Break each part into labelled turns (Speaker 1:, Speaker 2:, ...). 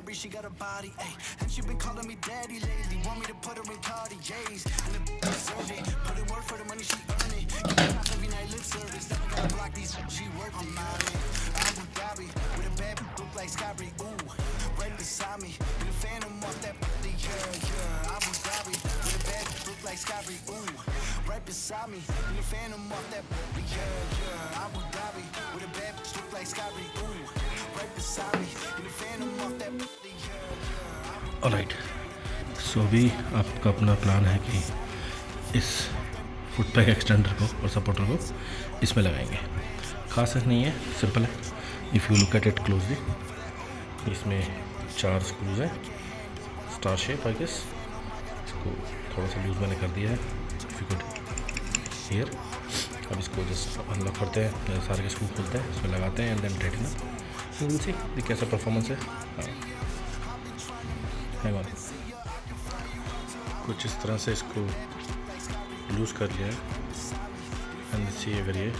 Speaker 1: robbery, she got a body, ayy. And she been calling me daddy lately, want me to put her in Cartiers. And the surgeon, put in work for the money she earn it. Give me top every night lip service, never gotta block these, she worth it. I'm out in Abu Dhabi, with a bad look like Scotty, ooh, right beside me. In a phantom off that body, yeah. Abu Dhabi, with a bad look like Scotty, ooh, right beside me. In a phantom off that body, yeah. Abu Dhabi, with a bad look like Scotty, ooh, right beside me. In a phantom off that body, yeah.
Speaker 2: Alright, so अभी आपका अपना plan है कि इस foot pack extender को और supporter को इसमें लगाएंगे। खास नहीं है, सिंपल है। If you look at it closely, इसमें 4 स्क्रूज हैं, स्टार शेप आई गेस। इसको थोड़ा सा लूज मैंने कर दिया है, इफ यू गुड हियर। अब इसको जस्ट अनलॉक करते हैं, सारे के स्क्रू खोलते हैं, इसमें लगाते हैं and then tighten up. Will see कैसा परफॉर्मेंस है। हैंग ऑन, कुछ इस तरह से इसको लूज़ कर लिया है एंड सी अगर ये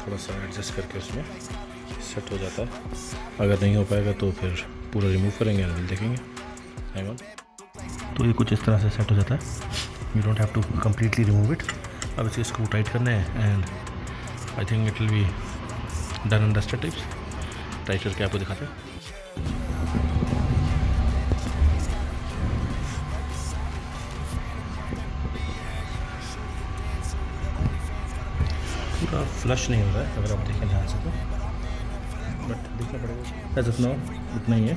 Speaker 2: थोड़ा सा एडजस्ट करके उसमें सेट हो जाता है। अगर नहीं हो पाएगा तो फिर पूरा रिमूव करेंगे एंड देखेंगे। हैंग ऑन, तो ये कुछ इस तरह से सेट हो जाता है। You don't have to completely remove it. अब इसे स्क्रू टाइट करना है and I think it will be done and dusted types. Tight करके आपको दिखाते हैं। पूरा फ्लश नहीं हो रहा है अगर आप देखें ध्यान से तो, बट देखना पड़ेगा। एज ऑफ नाउ इतना ही है।